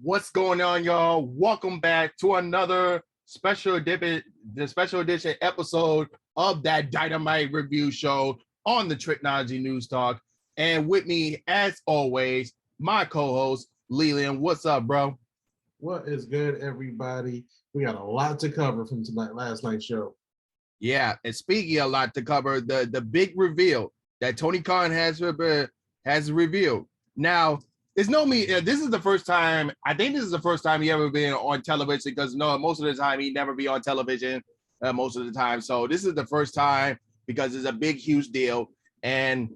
What's going on, y'all? Welcome back to another special edition episode of that Dynamite review show on the Tricology News Talk. And with me, as always, my co-host, Leland. What's up, bro? What is good, everybody? We got a lot to cover from last night's show. Yeah, and speaking of a lot to cover, the big reveal that Tony Khan has revealed. Now, it's no me. This is the first time. I think this is the first time he ever been on television because most of the time he never be on television. Most of the time, so this is the first time because it's a big, huge deal, and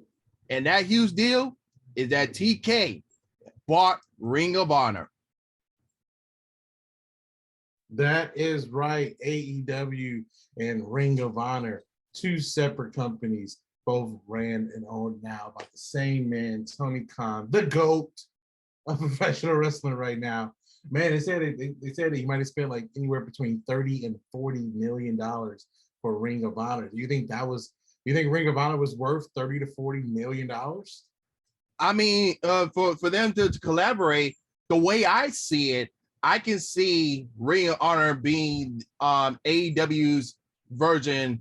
that huge deal is that TK bought Ring of Honor. That is right. AEW and Ring of Honor, two separate companies, both ran and owned now by the same man, Tony Khan, the GOAT of professional wrestling right now. Man, they said he might have spent like anywhere between $30 and $40 million for Ring of Honor. Do you think Ring of Honor was worth $30 to $40 million? I mean, for them to collaborate, the way I see it, I can see Ring of Honor being AEW's version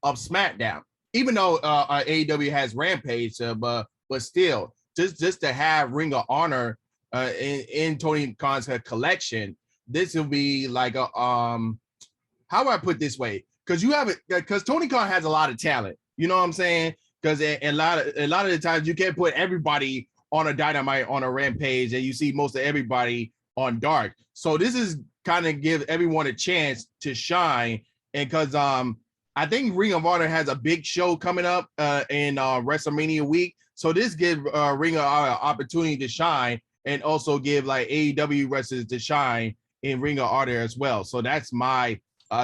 of SmackDown. Even though AEW has Rampage, but still, just to have Ring of Honor in Tony Khan's collection, this will be like a how do I put this way? Because Tony Khan has a lot of talent. You know what I'm saying? Because a lot of the times you can't put everybody on a Dynamite, on a Rampage, and you see most of everybody on Dark. So this is kind of give everyone a chance to shine. And because I think Ring of Honor has a big show coming up in WrestleMania week. So this gives Ring of Honor an opportunity to shine and also give like AEW wrestlers to shine in Ring of Honor as well. So that's my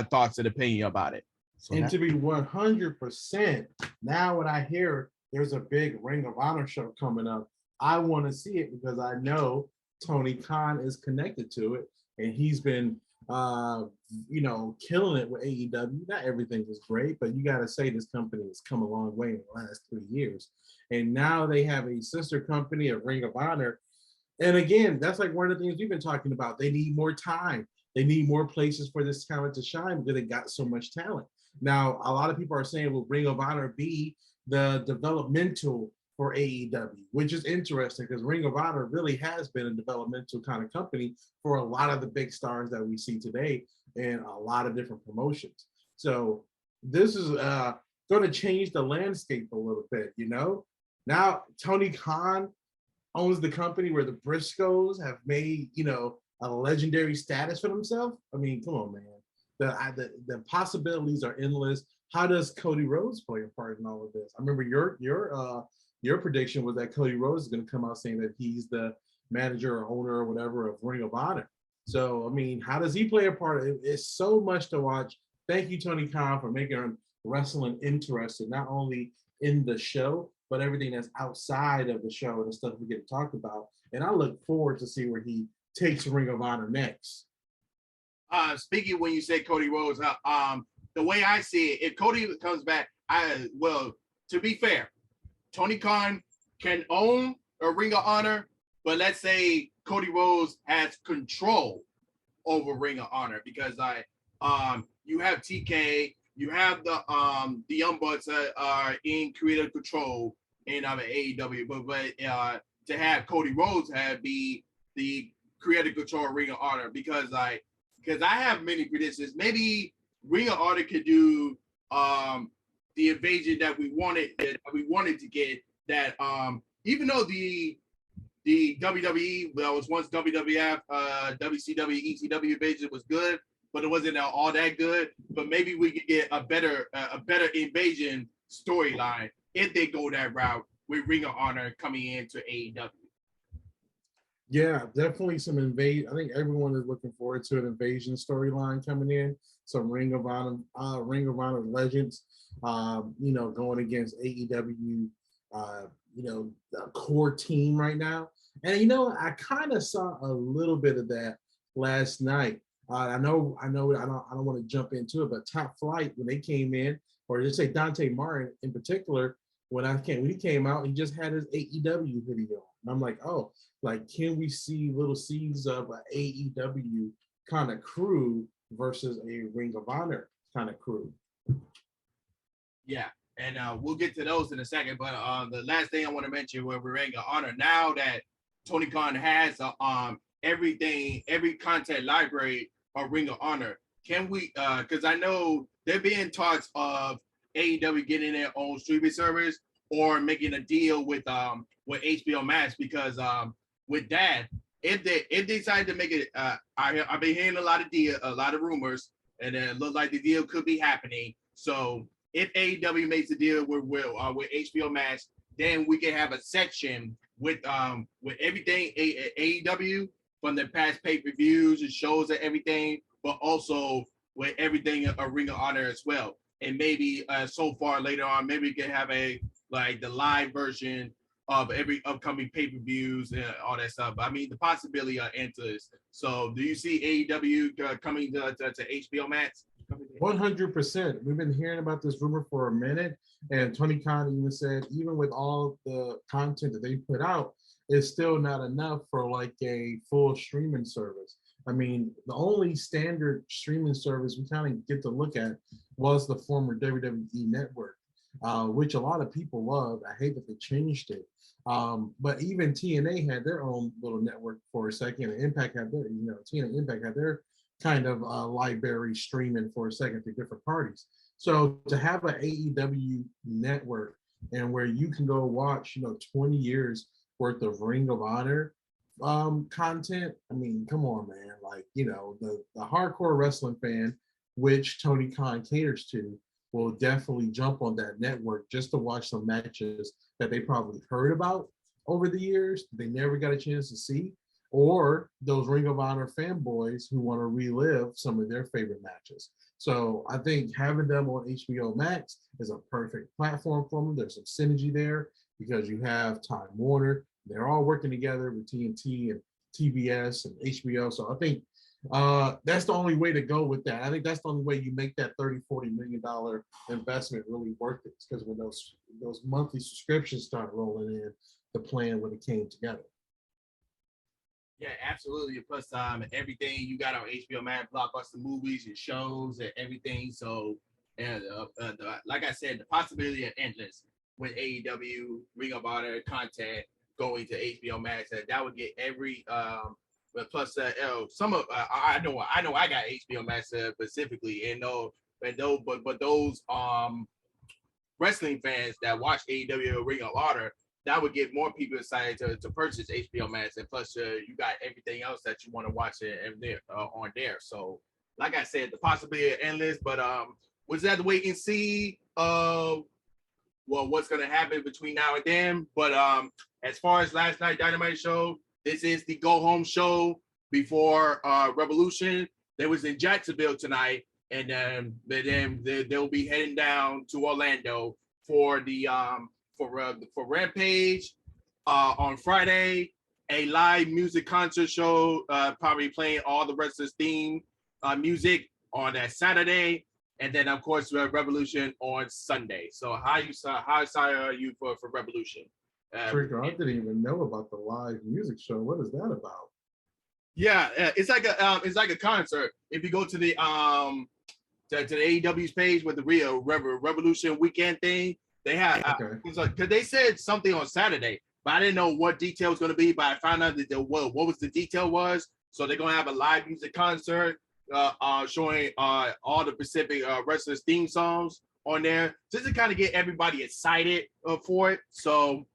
thoughts and opinion about it. So and to be 100%, now when I hear there's a big Ring of Honor show coming up, I want to see it because I know Tony Khan is connected to it, and he's been, killing it with AEW. Not everything is great, but you got to say this company has come a long way in the last 3 years. And now they have a sister company, a Ring of Honor. And again, that's like one of the things we've been talking about. They need more time. They need more places for this talent to shine because they got so much talent. Now, a lot of people are saying, will Ring of Honor be the developmental for AEW, which is interesting because Ring of Honor really has been a developmental kind of company for a lot of the big stars that we see today in a lot of different promotions. So this is going to change the landscape a little bit, Now, Tony Khan owns the company where the Briscoes have made, a legendary status for themselves. I mean, come on, man. The possibilities are endless. How does Cody Rhodes play a part in all of this? I remember your prediction was that Cody Rhodes is going to come out saying that he's the manager or owner or whatever of Ring of Honor. So, I mean, how does he play a part? It's so much to watch. Thank you, Tony Khan, for making wrestling interesting, not only in the show, but everything that's outside of the show and the stuff we get to talk about. And I look forward to see where he takes Ring of Honor next. Speaking when you say Cody Rhodes, the way I see it, if Cody comes back, to be fair, Tony Khan can own a Ring of Honor, but let's say Cody Rhodes has control over Ring of Honor because you have TK, you have the Young Bucks that are in creative control in AEW, but to have Cody Rhodes be the creative control of Ring of Honor because I have many predictions. Maybe Ring of Honor could do the invasion that we wanted to get. That even though the WWE that was once WWF, WCW, ECW invasion was good, but it wasn't all that good. But maybe we could get a better invasion storyline if they go that route with Ring of Honor coming into AEW. Yeah, definitely some invasion. I think everyone is looking forward to an invasion storyline coming in. Some Ring of Honor legends, going against AEW, the core team right now. And I kind of saw a little bit of that last night. I don't want to jump into it, but Top Flight when they came in, or just say Dante Martin in particular, when he came out, he just had his AEW video. And I'm like, oh, like, can we see little seeds of an AEW kind of crew versus a Ring of Honor kind of crew? Yeah, and we'll get to those in a second. But the last thing I want to mention with Ring of Honor, now that Tony Khan has everything, every content library of Ring of Honor, can we? Because I know they're being talks of AEW getting their own streaming service or making a deal with HBO Max, because with that, if they decide to make it, I've been hearing a lot of rumors, and it looks like the deal could be happening. So if AEW makes a deal with HBO Max, then we can have a section with everything AEW from the past pay-per-views and shows and everything, but also with everything a Ring of Honor as well. And maybe so far later on, maybe we can have a like the live version of every upcoming pay-per-views and all that stuff. I mean, the possibility are endless. So, do you see AEW coming to HBO Max? 100%. We've been hearing about this rumor for a minute, and Tony Khan even said, even with all the content that they put out, it's still not enough for like a full streaming service. I mean, the only standard streaming service we kind of get to look at was the former WWE network, which a lot of people love. I hate that they changed it. But even TNA had their own little network for a second, and Impact had their, TNA Impact had their kind of library streaming for a second to different parties. So to have an AEW network and where you can go watch, 20 years worth of Ring of Honor content, I mean, come on, man. Like, the hardcore wrestling fan, which Tony Khan caters to, will definitely jump on that network just to watch some matches that they probably heard about over the years, they never got a chance to see, or those Ring of Honor fanboys who want to relive some of their favorite matches. So I think having them on HBO Max is a perfect platform for them. There's some synergy there because you have Time Warner. They're all working together with TNT and TBS and HBO. So I think that's the only way to go with that. I think that's the only way you make that $30-40 million investment really worth it, because when those monthly subscriptions start rolling in, the plan when it came together. Yeah, absolutely. Plus, everything you got on HBO Max, blockbuster movies and shows and everything. So, and like I said, the possibility are endless with AEW, Ring of Honor content going to HBO Max. That would get every but plus some of I know I got HBO Max specifically, and but those wrestling fans that watch AEW Ring of Honor, that would get more people excited to purchase HBO Max, and plus you got everything else that you want to watch and there on there. So, like I said, the possibility are endless, but we'll just have to wait and see what's gonna happen between now and then. But as far as last night Dynamite show, this is the go home show before Revolution. They was in Jacksonville tonight, and then they'll be heading down to Orlando for the for Rampage on Friday, a live music concert show, probably playing all the wrestlers' theme music on that Saturday, and then of course Revolution on Sunday. So how excited are you for Revolution? Trigger, I didn't even know about the live music show. What is that about? Yeah, it's like a concert. If you go to the AEW's page with the real Revolution weekend thing, they have because they said something on Saturday, but I didn't know what detail was going to be. But I found out that what was the detail was. So they're going to have a live music concert showing all the Pacific wrestlers theme songs on there, just to kind of get everybody excited for it. So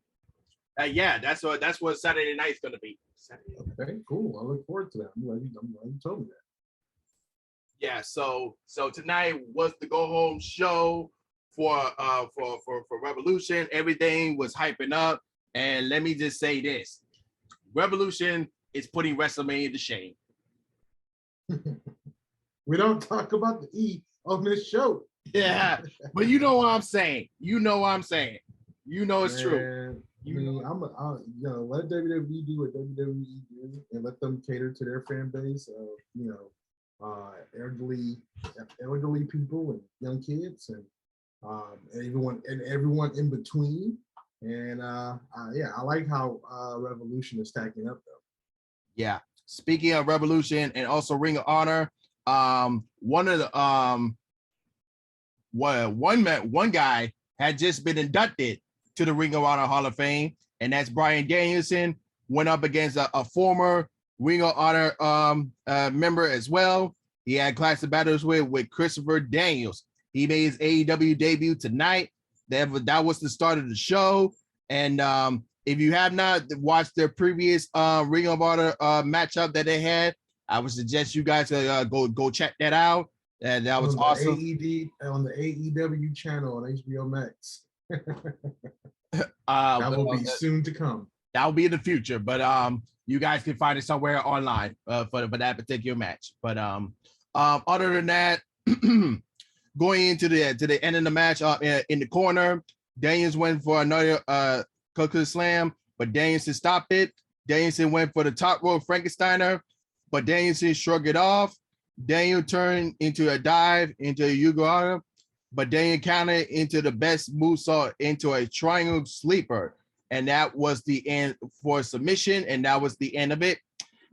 yeah, that's what Saturday night's going to be. Okay, cool. I look forward to that. I'm glad you told me that. Yeah, so tonight was the go home show for Revolution. Everything was hyping up, and let me just say this: Revolution is putting WrestleMania to shame. We don't talk about the E on this show. Yeah, but you know what I'm saying. You know what I'm saying. You know it's true. Let WWE do what WWE do, and let them cater to their fan base of elderly people and young kids and everyone in between. And yeah, I like how Revolution is stacking up though. Yeah. Speaking of Revolution and also Ring of Honor, one of the one guy had just been inducted to the Ring of Honor Hall of Fame, and that's Bryan Danielson. Went up against a former Ring of Honor member as well. He had classic battles with Christopher Daniels. He made his AEW debut tonight. That was the start of the show. And if you have not watched their previous Ring of Honor matchup that they had, I would suggest you guys go check that out. And that was awesome. On the AEW channel on HBO Max. That will be soon to come. That will be in the future, but you guys can find it somewhere online for that particular match. But other than that, going into the end of the match, in the corner, Daniels went for another Cooker Slam, but Danielson stopped it. Danielson went for the top rope Frankensteiner, but Danielson shrugged it off. Daniel turned into a dive into a Uganda, but Daniel countered into the best movesaw into a triangle sleeper. And that was the end for submission, and that was the end of it.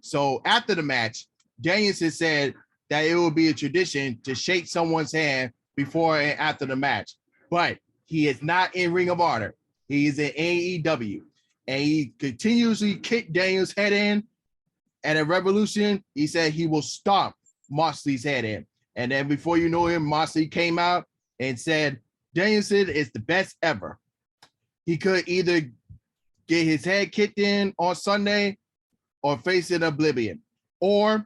So after the match, Danielson said that it will be a tradition to shake someone's hand before and after the match. But he is not in Ring of Honor. He is in AEW. And he continuously kicked Daniel's head in. And at Revolution, he said he will stomp Moxley's head in. And then before you know him, Moxley came out and said, Danielson is the best ever. He could either get his head kicked in on Sunday or face in oblivion. Or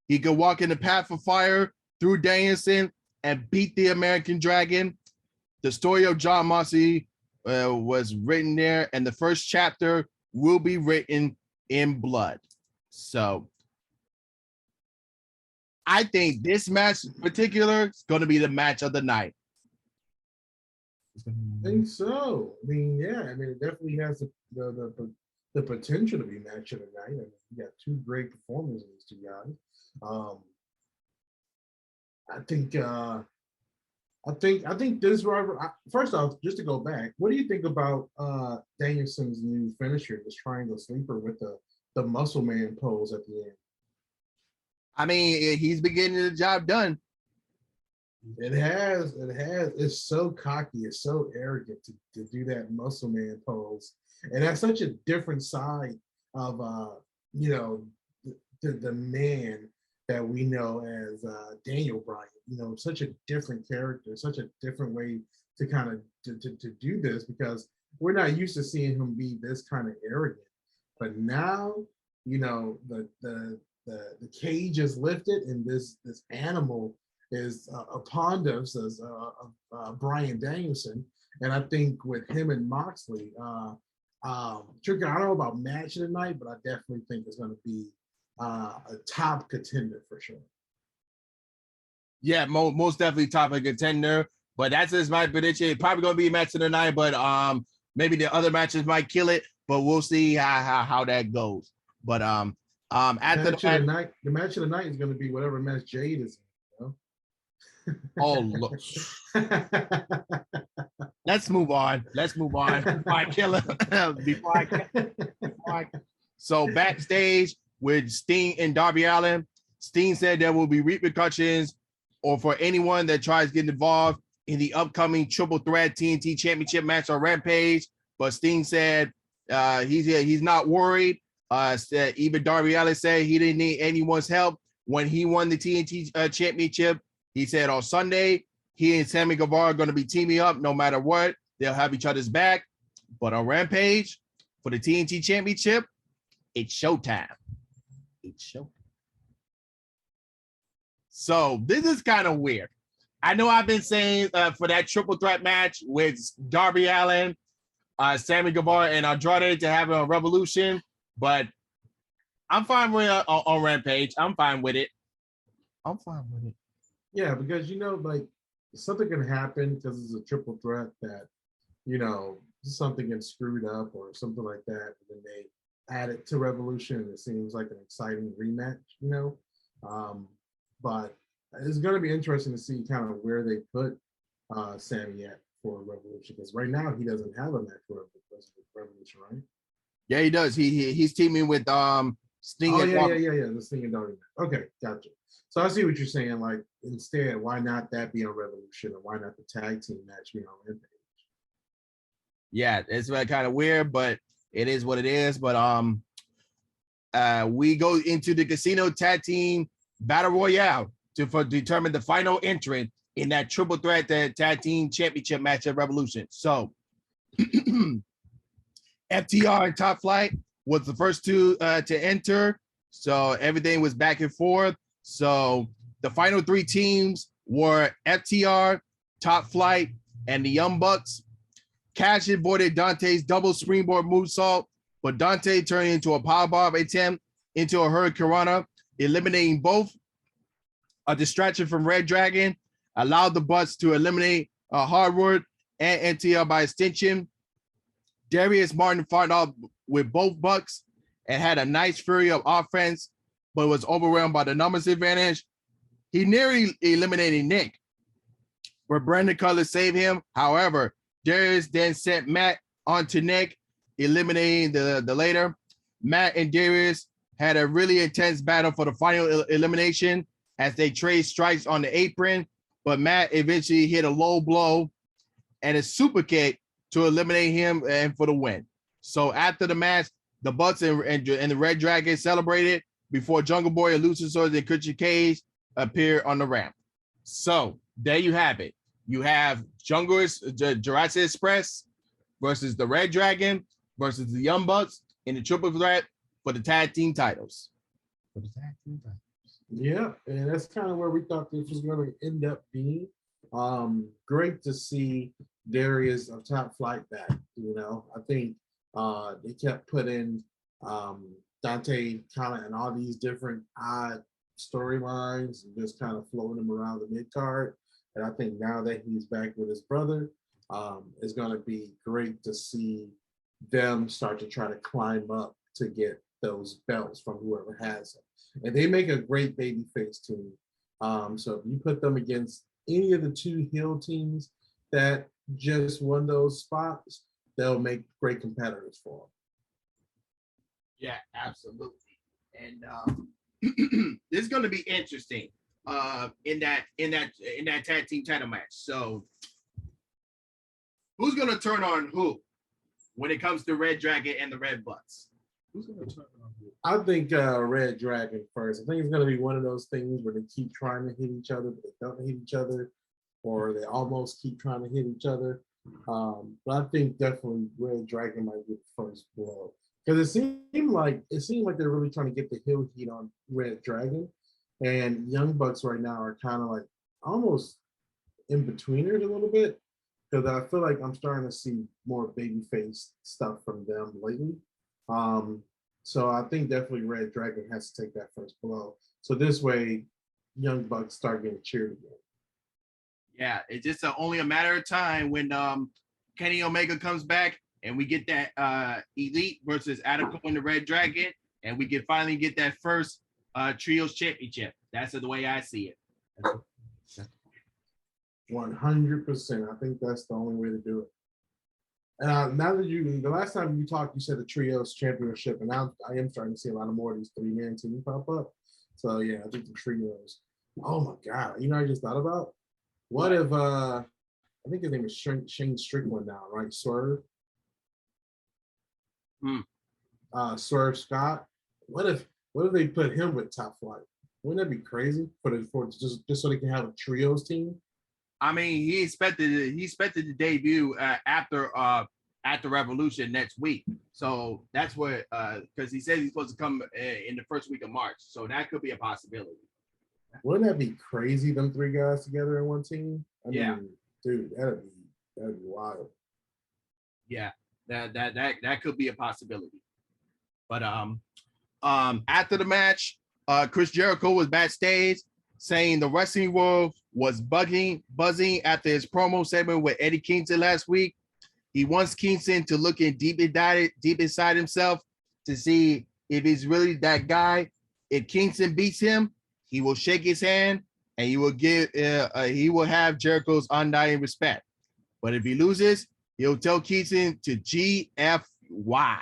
he could walk in the path of fire through Danielson and beat the American Dragon. The story of Jon Moxley was written there, and the first chapter will be written in blood. So I think this match in particular is going to be the match of the night. I think so. I mean, yeah. I mean, it definitely has the potential to be match of the night. I mean, you got two great performances, to be honest. I think this rival. First off, just to go back, what do you think about Danielson's new finisher, this triangle sleeper with the muscle man pose at the end? I mean, he's been getting the job done. It has. It's so cocky. It's so arrogant to do that muscle man pose, and that's such a different side of the man that we know as Daniel Bryan. You know, such a different character, such a different way to kind of to do this, because we're not used to seeing him be this kind of arrogant. But now, you know, the cage is lifted, and this animal is upon us as Bryan Danielson. And I think with him and Moxley, Tricky, I don't know about match of the night, but I definitely think it's going to be a top contender for sure. Yeah, most definitely top of contender. But that's just my prediction. It's probably going to be a match of the night, but maybe the other matches might kill it. But we'll see how that goes. But after the match of the night is going to be whatever match Jade is in. Oh, look. Let's move on. Before I kill it. So backstage with Sting and Darby Allin, Sting said there will be repercussions or for anyone that tries to get involved in the upcoming Triple Threat TNT Championship match on Rampage. But Sting said he's not worried. Said even Darby Allin said he didn't need anyone's help when he won the TNT Championship. He said on Sunday, he and Sammy Guevara are going to be teaming up no matter what. They'll have each other's back. But on Rampage, for the TNT Championship, it's showtime. So this is kind of weird. I know I've been saying for that triple threat match with Darby Allin, Sammy Guevara, and Andrade to have a Revolution, but I'm fine with it on Rampage. I'm fine with it. Yeah, because like something can happen because it's a triple threat that, something gets screwed up or something like that, and then they add it to Revolution, and it seems like an exciting rematch, but it's going to be interesting to see kind of where they put Sammy at for Revolution, because right now he doesn't have a match for Revolution, right? Yeah, he does. He's teaming with Sting. Oh and yeah. The Sting and Darby. Okay, gotcha. So I see what you're saying. Like instead, why not that be on Revolution, or why not the tag team match be on Rampage? Yeah, it's kind of weird, but it is what it is. But we go into the Casino Tag Team Battle Royale to determine the final entrant in that triple threat tag team championship match at Revolution. So FTR and Top Flight was the first two to enter. So everything was back and forth. So the final three teams were FTR, Top Flight, and the Young Bucks. Cash avoided Dante's double springboard moonsault, but Dante turned into a powerbomb attempt into a hurricanrana, eliminating both. A distraction from Red Dragon allowed the Bucks to eliminate Hardwood and NTL by extension. Darius Martin fought off with both Bucks and had a nice fury of offense, but was overwhelmed by the numbers advantage. He nearly eliminated Nick, where Brandon Cutler saved him. However, Darius then sent Matt onto Nick, eliminating the later. Matt and Darius had a really intense battle for the final elimination as they trade strikes on the apron, but Matt eventually hit a low blow and a super kick to eliminate him and for the win. So after the match, the Bucks and the Red Dragon celebrated before Jungle Boy and Luchasaurus and Christian Cage appear on the ramp. So there you have it. You have Jurassic Express versus the Red Dragon versus the Young Bucks in the triple threat for the tag team titles. Yeah, and that's kind of where we thought this was going to end up being. Great to see Darius of Top Flight back. I think they kept putting Dante kind of in all these different odd storylines and just kind of floating him around the mid card. And I think now that he's back with his brother, it's going to be great to see them start to try to climb up to get those belts from whoever has them. And they make a great babyface team. So if you put them against any of the two heel teams that just won those spots, they'll make great competitors for them. Yeah, absolutely. And this is going to be interesting in that tag team title match. So who's going to turn on who when it comes to Red Dragon and the Red Bucks? Who's going to turn on who? I think Red Dragon first. I think it's going to be one of those things where they keep trying to hit each other, but they don't hit each other, or they almost keep trying to hit each other. But I think definitely Red Dragon might get the first blow, because it seemed like they're really trying to get the heel heat on Red Dragon, and Young Bucks right now are kind of like almost in betweeners a little bit, because I feel like I'm starting to see more babyface stuff from them lately. So I think definitely Red Dragon has to take that first blow. So this way, Young Bucks start getting cheered again. Yeah, it's just only a matter of time when Kenny Omega comes back and we get that Elite versus Adam Cole and the Red Dragon, and we can finally get that first Trios Championship. That's the way I see it. 100%. I think that's the only way to do it. And now that the last time you talked, you said the Trios Championship, and now I am starting to see a lot of more of these 3-man teams pop up. So yeah, I think the Trios. Oh my God! I just thought about, what if I think his name is Shane Strickland now, right? Swerve. Swerve Scott. What if they put him with Top Flight? Wouldn't that be crazy for just so they can have a trios team? I mean, he expected to debut after Revolution next week. So that's what because he says he's supposed to come in the first week of March. So that could be a possibility. Wouldn't that be crazy? Them three guys together in one team. I mean, dude, that'd be wild. Yeah, that could be a possibility. But after the match, Chris Jericho was backstage saying the wrestling world was buzzing after his promo segment with Eddie Kingston last week. He wants Kingston to look in deep inside himself to see if he's really that guy. If Kingston beats him, he will shake his hand and he will have Jericho's undying respect. But if he loses, He'll tell Kingston to GFY.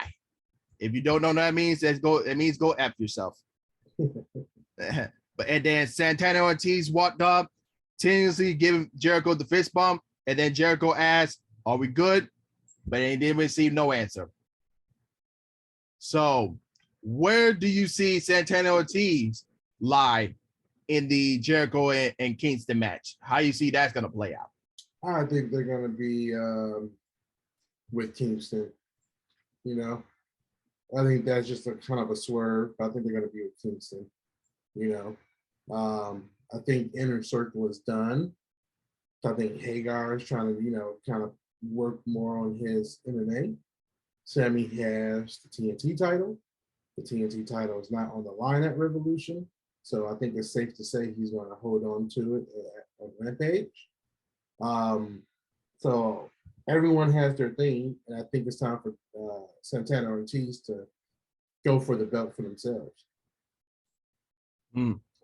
If you don't know what that means, it means go F yourself. But and then Santana Ortiz walked up, continuously giving Jericho the fist bump, and then Jericho asked, "Are we good?" But he didn't receive no answer. So, where do you see Santana Ortiz lie in the Jericho and Kingston match? How you see that's gonna play out? I think they're gonna be with Kingston. You know, I think that's just a kind of a swerve. I think they're gonna be with Kingston. You know, I think Inner Circle is done. I think Hagar is trying to, kind of work more on his MMA. Sammy has the TNT title. The TNT title is not on the line at Revolution. So I think it's safe to say he's going to hold on to it at Rampage. So everyone has their thing. And I think it's time for Santana Ortiz to go for the belt for themselves.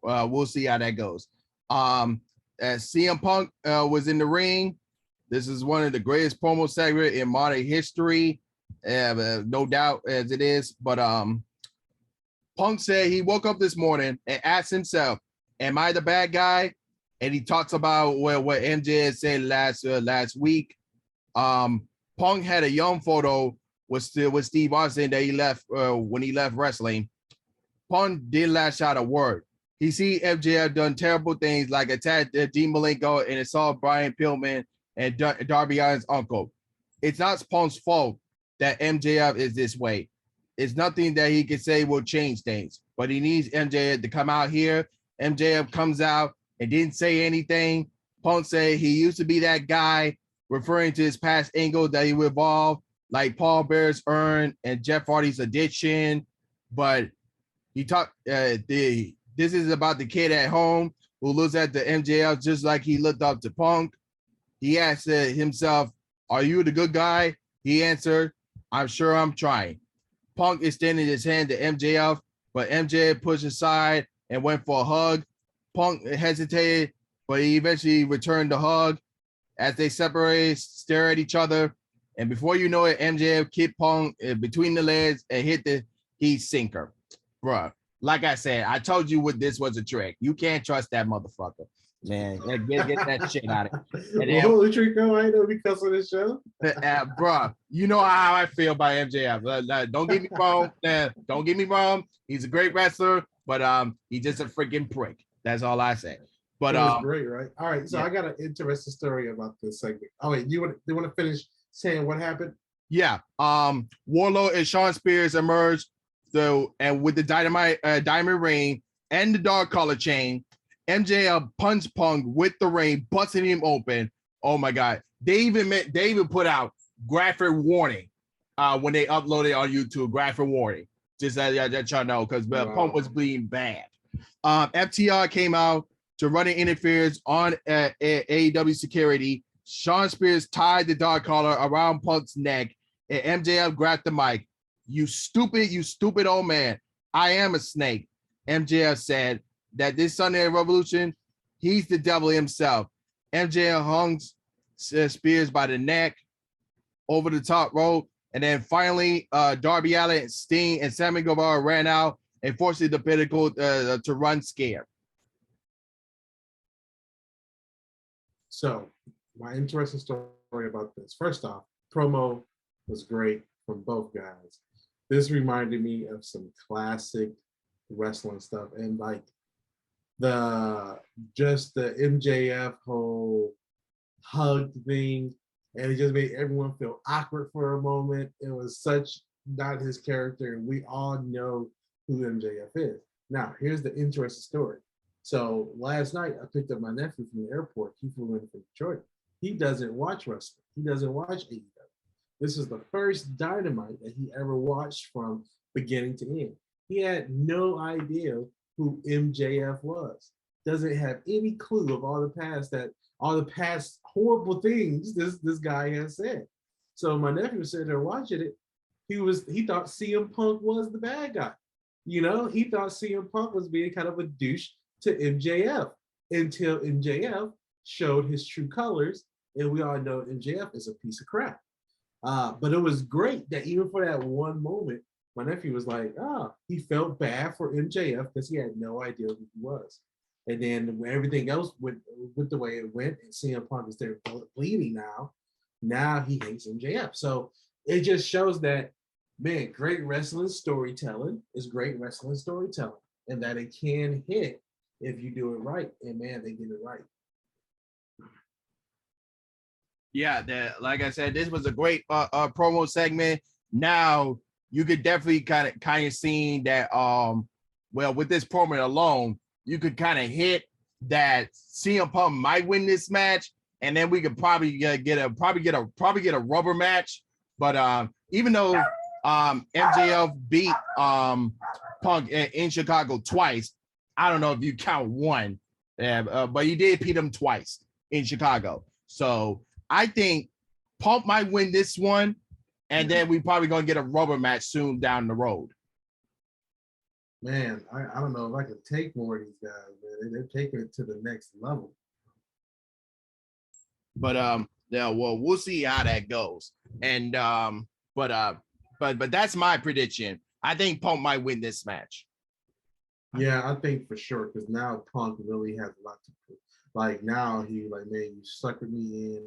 Well, we'll see how that goes. As CM Punk was in the ring, this is one of the greatest promo segments in modern history, no doubt as it is. But Punk said he woke up this morning and asked himself, "Am I the bad guy?" And he talks about what MJ had said last week. Punk had a young photo with Steve Austin that he left when he left wrestling. Punk didn't lash out a word. He see MJF done terrible things like attack Dean Malenko and assault Brian Pillman and Darby Allin's uncle. It's not Punk's fault that MJF is this way. It's nothing that he can say will change things, but he needs MJF to come out here. MJF comes out and didn't say anything. Punk said he used to be that guy, referring to his past angles that he would evolve, like Paul Bear's Urn and Jeff Hardy's Addiction. But he talked, this is about the kid at home who looks at the MJF just like he looked up to Punk. He asked himself, "Are you the good guy?" He answered, "I'm sure I'm trying." Punk extended his hand to MJF, but MJF pushed aside and went for a hug. Punk hesitated, but he eventually returned the hug. As they separated, stare at each other, and before you know it, MJF kicked Punk between the legs and hit the heat sinker. Bruh, like I said, I told you this was a trick. You can't trust that motherfucker. Man, get that shit out of it. And then, holy Trico, I know because of this show. Bruh, you know how I feel about MJF. Don't get me wrong. Don't get me wrong. He's a great wrestler, but he's just a freaking prick. That's all I say. But it was great, right? All right, so yeah. I got an interesting story about this segment. Oh wait, you want to finish saying what happened? Yeah. Warlord and Shawn Spears emerged and with the diamond ring and the dog collar chain. MJF punched Punk with the ring, busting him open. Oh my God. They even put out graphic warning when they uploaded on YouTube, graphic warning. Just that y'all know, because Punk was bleeding bad. FTR came out to run and interference on AEW security. Shawn Spears tied the dog collar around Punk's neck, and MJF grabbed the mic. You stupid old man. I am a snake. MJF said that this Sunday at Revolution, he's the devil himself. MJF hung Spears by the neck over the top rope. And then finally, Darby Allin, Sting, and Sammy Guevara ran out and forced the Pinnacle to run scared. So, my interesting story about this. First off, promo was great from both guys. This reminded me of some classic wrestling stuff, and like the MJF whole hug thing, and it just made everyone feel awkward for a moment. It was such not his character, and we all know who MJF is. Now, here's the interesting story. So last night, I picked up my nephew from the airport. He flew in from Detroit. He doesn't watch wrestling. He doesn't watch AEW. This is the first Dynamite that he ever watched from beginning to end. He had no idea who MJF was. Doesn't have any clue of all the past horrible things this guy has said. So my nephew was sitting there watching it. He thought CM Punk was the bad guy. He thought CM Punk was being kind of a douche to MJF until MJF showed his true colors, and we all know MJF is a piece of crap. But it was great that even for that one moment, my nephew was like, he felt bad for MJF because he had no idea who he was. And then when everything else went with the way it went, and CM Punk is there bleeding now. Now he hates MJF. So it just shows that, man, great wrestling storytelling is great wrestling storytelling, and that it can hit if you do it right. And man, they did it right. Yeah, like I said, this was a great promo segment. Now you could definitely kind of see that well, with this promo alone, you could kind of hit that CM Punk might win this match, and then we could probably get a rubber match. But even though MJF beat Punk in Chicago twice, I don't know if you count one, but he did beat him twice in Chicago. So I think Punk might win this one, and then we probably gonna get a rubber match soon down the road. Man, I don't know if I can take more of these guys, man. They're taking it to the next level. But yeah, well, we'll see how that goes. And but that's my prediction. I think Punk might win this match. Yeah, I think for sure, because now Punk really has a lot to prove. Like now he like, man, you suckered me in,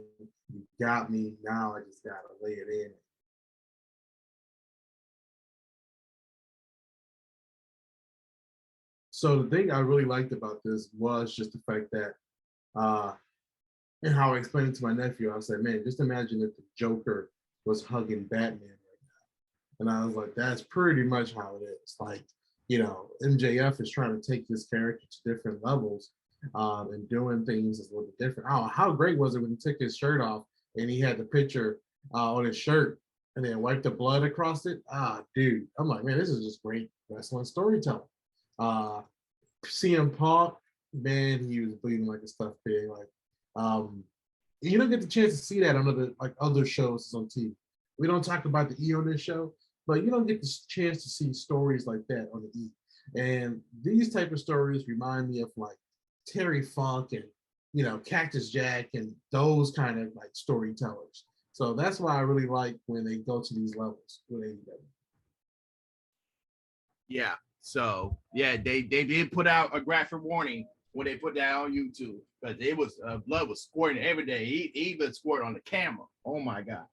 you got me. Now I just gotta lay it in. So the thing I really liked about this was just the fact that, and how I explained it to my nephew, I said, man, just imagine if the Joker was hugging Batman right now. And I was like, that's pretty much how it is. Like, MJF is trying to take his character to different levels, and doing things is a little bit different. Oh, how great was it when he took his shirt off and he had the picture on his shirt and then wiped the blood across it? Dude, I'm like, man, this is just great wrestling storytelling. CM Punk, man, he was bleeding like a stuffed pig. Like, you don't get the chance to see that on other shows on TV. We don't talk about the E on this show, but you don't get the chance to see stories like that on the E. And these type of stories remind me of like Terry Funk and Cactus Jack and those kind of like storytellers. So that's why I really like when they go to these levels with AEW. Yeah. So yeah, they did put out a graphic warning when they put that on YouTube, but it was blood was squirting every day. He even squirted on the camera. Oh my god!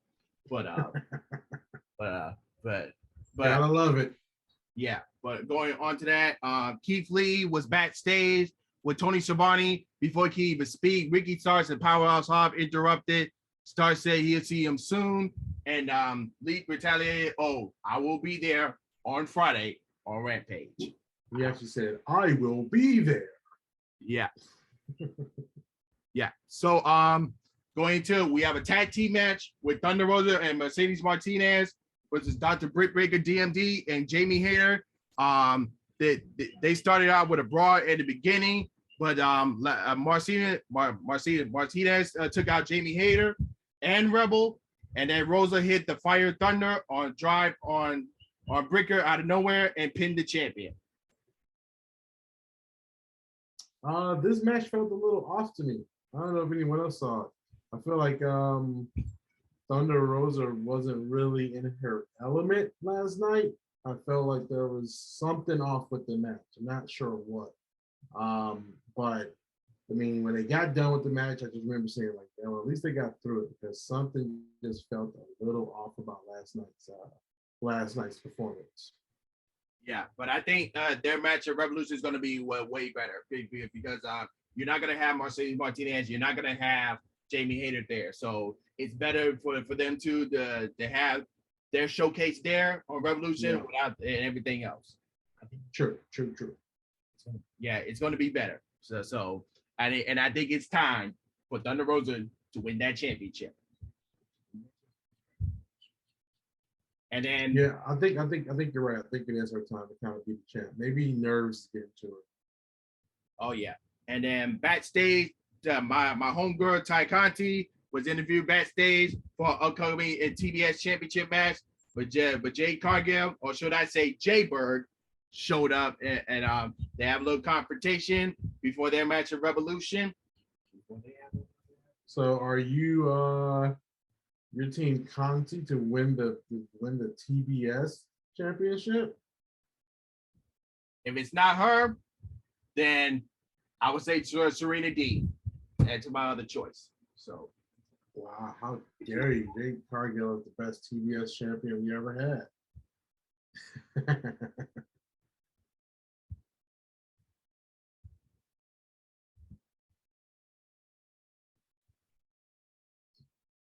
But Gotta love it. Yeah, but going on to that, Keith Lee was backstage with Tony Schiavone before he could even speak. Ricky Starks and Powerhouse Hobbs interrupted. Starks said he'll see him soon, and Lee retaliated. Oh, I will be there on Friday on Rampage. He actually said, "I will be there." Yeah. Yeah. So going to we have a tag team match with Thunder Rosa and Mercedes Martinez versus Dr. Britt Baker, DMD, and Jamie Hayter. They started out with a brawl at the beginning, but Martinez took out Jamie Hayter and Rebel, and then Rosa hit the Fire Thunder on drive on Bricker out of nowhere and pinned the champion. This match felt a little off to me. I don't know if anyone else saw it. I feel like Thunder Rosa wasn't really in her element last night. I felt like there was something off with the match. I'm not sure what. But I mean, when they got done with the match, I just remember saying like, well, at least they got through it, because something just felt a little off about last night's performance. Yeah, but I think their match at Revolution is going to be way better because you're not going to have Mercedes Martinez, you're not going to have Jamie Hayter there, so it's better for them to have their showcase there on Revolution without everything else. True. Yeah, it's going to be better. So and I think it's time for Thunder Rosa to win that championship. And then I think you're right. I think it is her time to kind of be the champ. Maybe nerves get to her. Oh yeah. And then backstage, my homegirl Ty Conti was interviewed backstage for an upcoming TBS championship match. But Jay Cargill, or should I say Jay Bird, showed up and they have a little confrontation before their match of Revolution. So are you your team Conti to win the TBS championship? If it's not her, then I would say Serena D. And to my other choice. So, wow, how dare you? Jade Cargill is the best TBS champion we ever had.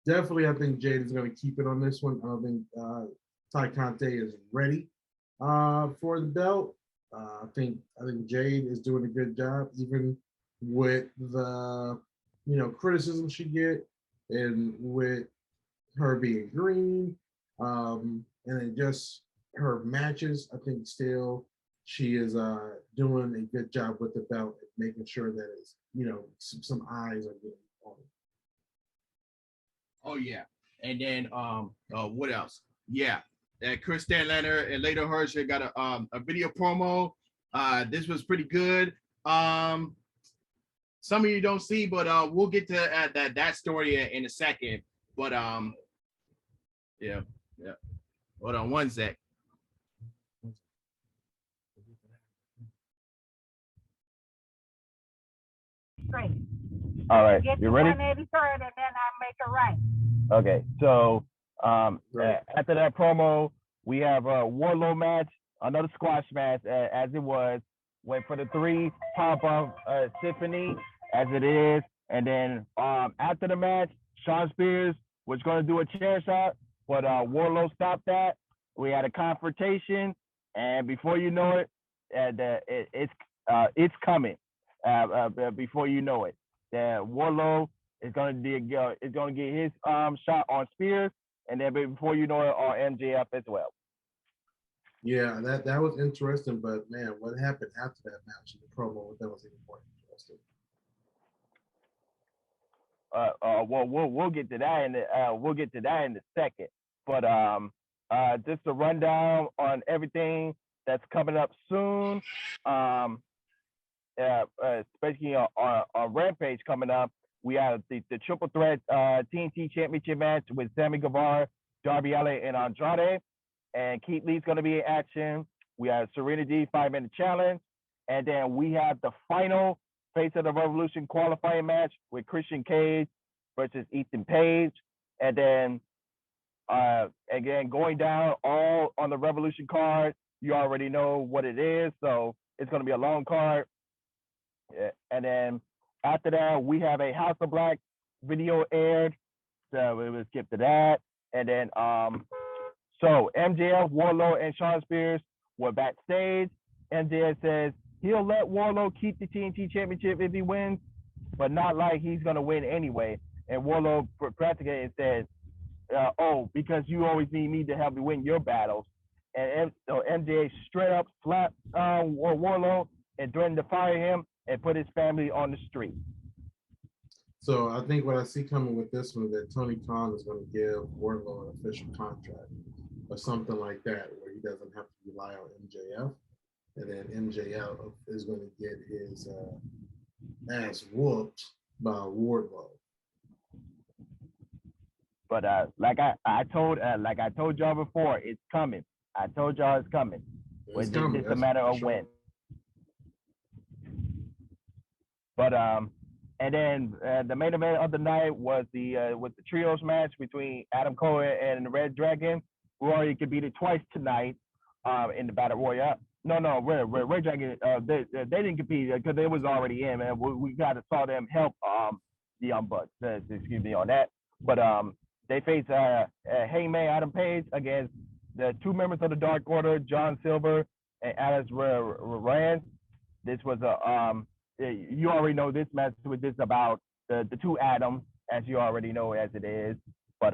Definitely, I think Jade is going to keep it on this one. I don't think Ty Conte is ready for the belt. I think Jade is doing a good job, even with the criticism she get, and with her being green, and it just her matches. I think still she is doing a good job with the belt, making sure that it's some eyes are getting on it. oh yeah. And then what else? Yeah. Chris Stanlander and later Hirsch got a video promo. This was pretty good. Some of you don't see, but we'll get to that story in a second. But yeah. Hold on one sec. Great. All right, Get you to ready? 183rd and then I make a right. Okay, so Right. after that promo, we have a Warlow match, another squash match, as it was. Went for the 3 pop-up symphony, as it is. And then after the match, Sean Spears was going to do a chair shot, but Warlow stopped that. We had a confrontation, and before you know it, it's coming. Before you know it, that Warlow is going to get his shot on Spears, and then before you know it, on MJF as well. Yeah, that was interesting, but man, what happened after that match in the promo, that was even more interesting. We'll get to that in a second. But just a rundown on everything that's coming up soon. Especially on Rampage coming up, we have the triple threat TNT Championship match with Sammy Guevara, Darby Allin, and Andrade. And Keith Lee's going to be in action. We have Serena D 5-minute challenge. And then we have the final Face of the Revolution qualifying match with Christian Cage versus Ethan Page. And then again, going down all on the Revolution card, you already know what it is. So it's going to be a long card. Yeah. And then after that, we have a House of Black video aired. So we will skip to that. And then so MJF, Warlow, and Sean Spears were backstage. MJF says he'll let Warlow keep the TNT Championship if he wins, but not like he's going to win anyway. And Warlow practically said, oh, because you always need me to help you win your battles. And so MJF straight up slapped Warlow and threatened to fire him and put his family on the street. So I think what I see coming with this one is that Tony Khan is going to give Wardlow an official contract or something like that, where he doesn't have to rely on MJF, and then MJF is going to get his ass whooped by Wardlow. But like I told y'all before, it's coming. I told y'all it's coming. It's coming. It's a matter of when. But and then the main event of the night was the trios match between Adam Cole and the Red Dragon. Rory competed twice tonight in the Battle Royale. No, Red Dragon they didn't compete because they was already in, man. We got to saw them help the Young Bucks. Excuse me on that. But they faced Hangman Adam Page against the 2 members of the Dark Order, John Silver and Alice Rand. This was you already know this match was just about the 2 Adams, as you already know as it is. But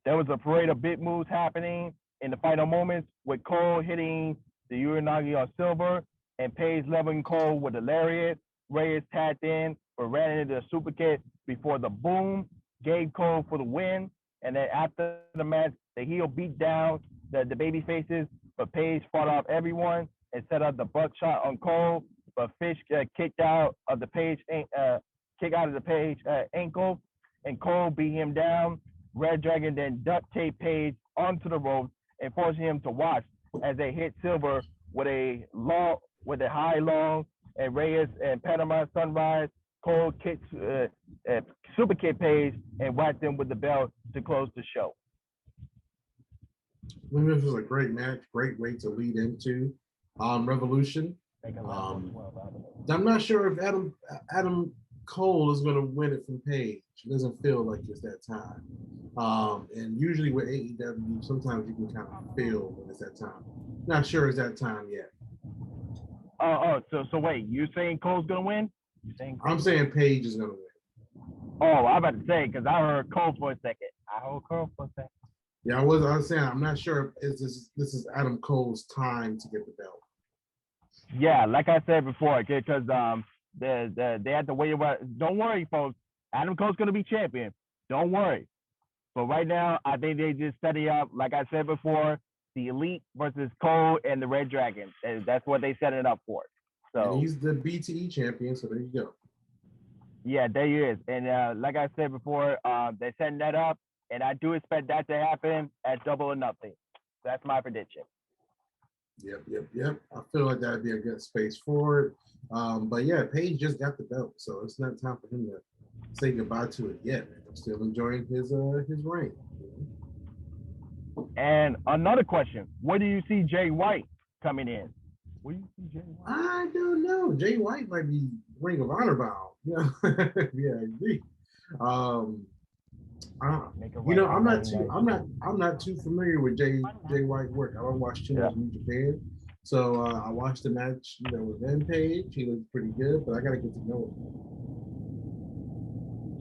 there was a parade of big moves happening in the final moments, with Cole hitting the Uranagi on Silver and Page leveling Cole with a lariat. Reyes tapped in but ran into the super kick before the boom gave Cole for the win. And then after the match, the heel beat down the baby faces, but Page fought off everyone and set up the buckshot on Cole. But Fish kicked out of the Page ankle, and Cole beat him down. Red Dragon then duct tape Page onto the ropes and forced him to watch as they hit Silver with a high long, and Reyes and Panama Sunrise. Cole kicks super kick Page and whacked him with the belt to close the show. This was a great match, great way to lead into Revolution. I'm not sure if Adam Cole is going to win it from Page. It doesn't feel like it's that time. And usually with AEW, sometimes you can kind of feel when it's that time. Not sure it's that time yet. So wait, you're saying Cole's going to win? I'm saying Page is going to win. Oh, I'm about to say, because I heard Cole for a second. Yeah, I was saying, I'm not sure if this is Adam Cole's time to get the belt. Yeah, like I said before, because they had to wait about. Don't worry, folks. Adam Cole's going to be champion. Don't worry. But right now, I think they just setting up, like I said before, the Elite versus Cole and the Red Dragon. That's what they set it up for. So and he's the BTE champion, so there you go. Yeah, there he is. And like I said before, they're setting that up, and I do expect that to happen at Double or Nothing. That's my prediction. Yep. I feel like that'd be a good space for it. But yeah, Page just got the belt, so it's not time for him to say goodbye to it yet. Man. I'm still enjoying his reign. And another question: where do you see Jay White coming in? Where do you see Jay White? I don't know. Jay White might be Ring of Honor bound. Yeah, yeah, I agree. I'm not too familiar with Jay White work. I don't watch too much New Japan, so I watched the match, with Page. He looked pretty good, but I gotta get to know him.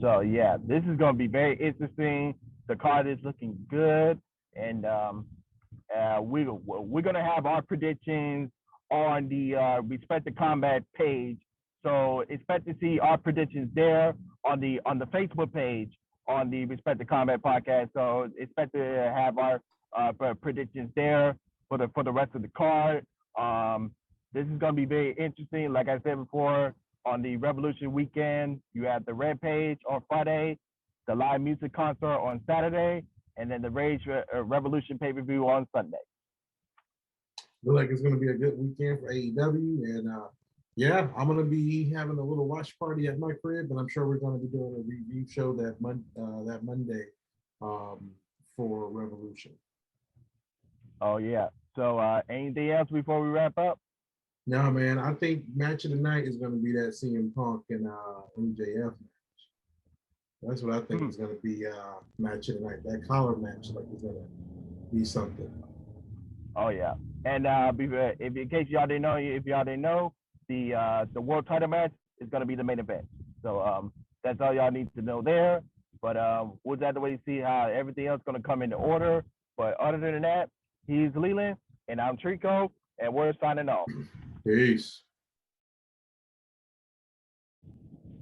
So yeah, this is gonna be very interesting. The card is looking good, and we're gonna have our predictions on the Respect the Combat page. So expect to see our predictions there on the Facebook page on the Respect the Combat podcast. So expect to have our predictions there for the rest of the card. This is going to be very interesting. Like I said before, on the Revolution weekend, you have the Red Page on Friday, the live music concert on Saturday, and then the Rage Revolution pay-per-view on Sunday. Look like it's going to be a good weekend for AEW, and yeah, I'm going to be having a little watch party at my crib, and I'm sure we're going to be doing a review show that Monday for Revolution. Oh, yeah. So anything else before we wrap up? No, man. I think match of the night is going to be that CM Punk and MJF match. That's what I think is going to be match of the night. That collar match is going to be something. Oh, yeah. And if in case y'all didn't know, the world title match is going to be the main event. So that's all y'all need to know there. But we'll have to wait to see how everything else is going to come into order. But other than that, he's Leland, and I'm Trico, and we're signing off. Peace.